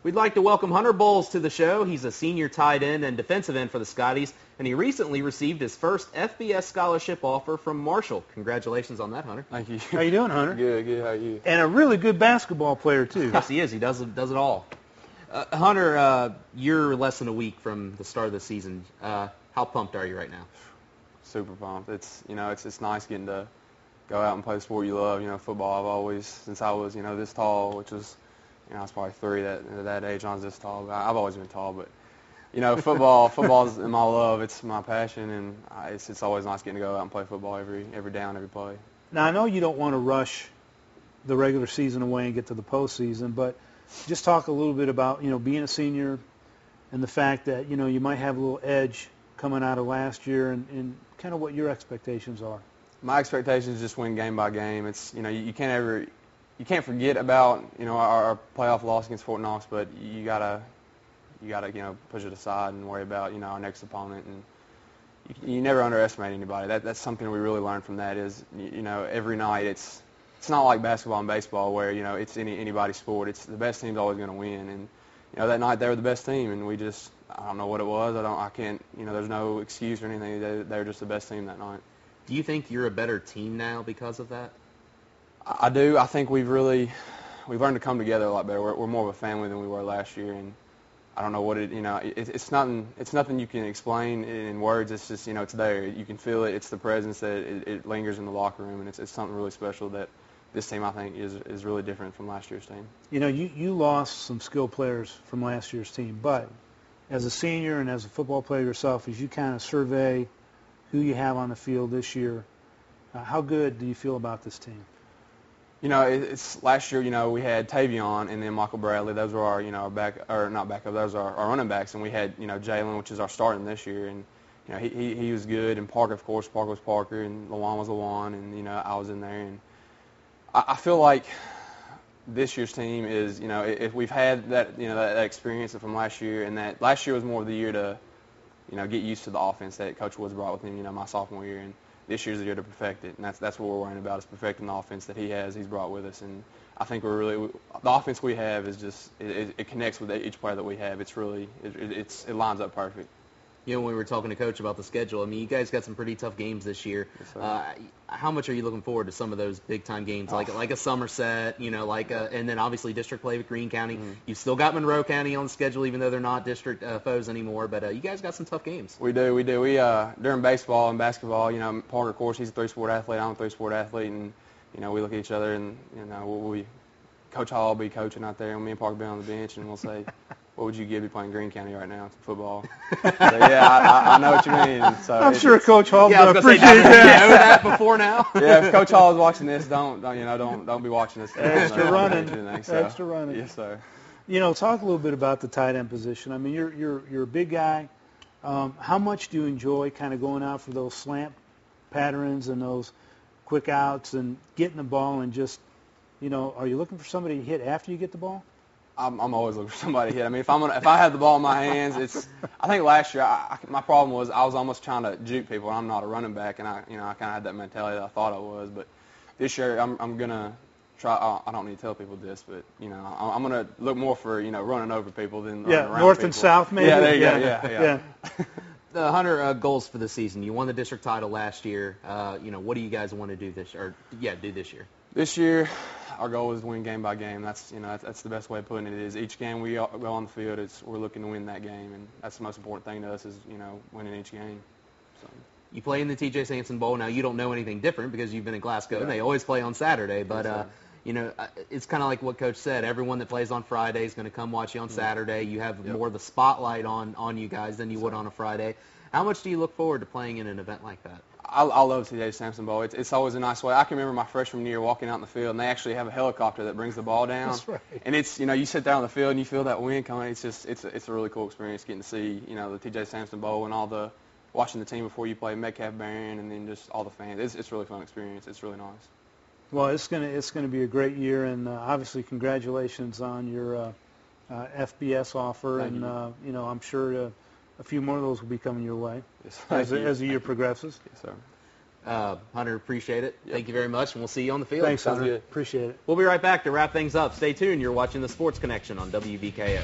We'd like to welcome Hunter Bowles to the show. He's a senior tight end and defensive end for the Scotties, and he recently received his first FBS scholarship offer from Marshall. Congratulations on that, Hunter. Thank you. How you doing, Hunter? Good. How are you? And a really good basketball player, too. Yes, he is. He does it all. Hunter, you're less than a week from the start of the season. How pumped are you right now? Super pumped. It's nice getting to go out and play the sport you love. Football. I've always, since I was this tall, which was I was probably 3 at that age. I was this tall. I've always been tall, but football's my love. It's my passion, and it's always nice getting to go out and play football every down, every play. Now I know you don't want to rush the regular season away and get to the postseason, but just talk a little bit about being a senior and the fact that you might have a little edge coming out of last year, and kind of what your expectations are. My expectations just win game by game. It's you can't forget about our playoff loss against Fort Knox, but you gotta push it aside and worry about our next opponent. And you never underestimate anybody. That's something we really learned from that. Is every night it's not like basketball and baseball where it's anybody's sport. It's the best team's always going to win. And that night they were the best team, and we just I don't know what it was. I can't there's no excuse or anything. They were just the best team that night. Do you think you're a better team now because of that? I do. I think we've learned to come together a lot better. We're more of a family than we were last year, and I don't know what it's nothing you can explain in words. It's just it's there. You can feel it. It's the presence that it lingers in the locker room, and it's something really special that this team I think is really different from last year's team. You lost some skilled players from last year's team, but as a senior and as a football player yourself, as you kind of survey who you have on the field this year, how good do you feel about this team? It's last year. We had Tavion and then Michael Bradley. Those were our, not backup. Those are our running backs, and we had, Jalen, which is our starting this year, and he was good. And Parker, of course, Parker was Parker, and Lawan was Lawan, and I was in there, and I feel like this year's team is, if we've had that, that experience from last year, and that last year was more of the year to, get used to the offense that Coach Woods brought with him, my sophomore year, and this year's the year to perfect it, and that's what we're worrying about, is perfecting the offense that he's brought with us. And I think the offense we have is just it connects with each player that we have. It's really it lines up perfect. When we were talking to Coach about the schedule, I mean, you guys got some pretty tough games this year. Yes, how much are you looking forward to some of those big time games, like a Somerset, and then obviously district play with Greene County. Mm-hmm. You've still got Monroe County on the schedule, even though they're not district foes anymore. But you guys got some tough games. We do. We during baseball and basketball, Parker, of course, he's a 3-sport athlete. I'm a 3-sport athlete, and we look at each other, and Coach Hall will be coaching out there, and me and Parker will be on the bench, and we'll say, what would you give me playing Greene County right now? It's football. So, I know what you mean. So I'm sure Coach Hall would appreciate that. You know that before now. Yeah, if Coach Hall is watching this, don't be watching this. Extra running. Extra running. Yes, sir. Talk a little bit about the tight end position. I mean, you're a big guy. How much do you enjoy kind of going out for those slant patterns and those quick outs and getting the ball and just, are you looking for somebody to hit after you get the ball? I'm always looking for somebody to hit. I mean, if I have the ball in my hands, I think last year my problem was I was almost trying to juke people, and I'm not a running back, and I kind of had that mentality that I thought I was. But this year I'm gonna try. I don't need to tell people this, but I'm gonna look more for running over people than running around north people. And south maybe. Yeah, there you go. Yeah. The Hunter goals for the season. You won the district title last year. What do you guys want to do this year? This year, our goal is to win game by game. That's the best way of putting it. Is each game we go on the field, we're looking to win that game, and that's the most important thing to us is winning each game. So. You play in the T.J. Sampson Bowl. Now you don't know anything different because you've been in Glasgow, and they always play on Saturday. But it's kind of like what Coach said. Everyone that plays on Friday is going to come watch you on Saturday. You have more of the spotlight on you guys than you would on a Friday. How much do you look forward to playing in an event like that? I love T.J. Sampson Bowl. It's always a nice way. I can remember my freshman year walking out in the field, and they actually have a helicopter that brings the ball down. That's right. And it's you sit there on the field and you feel that wind coming. It's a really cool experience getting to see the T.J. Sampson Bowl and watching the team before you play Metcalf Barron, and then just all the fans. It's a really fun experience. It's really nice. Well, it's gonna be a great year, and obviously congratulations on your FBS offer. Thank you. I'm sure a few more of those will be coming your way yes, as the year progresses. Yes, sir. Hunter, appreciate it. Yep. Thank you very much, and we'll see you on the field. Thanks, Hunter. Appreciate it. We'll be right back to wrap things up. Stay tuned. You're watching the Sports Connection on WBKO.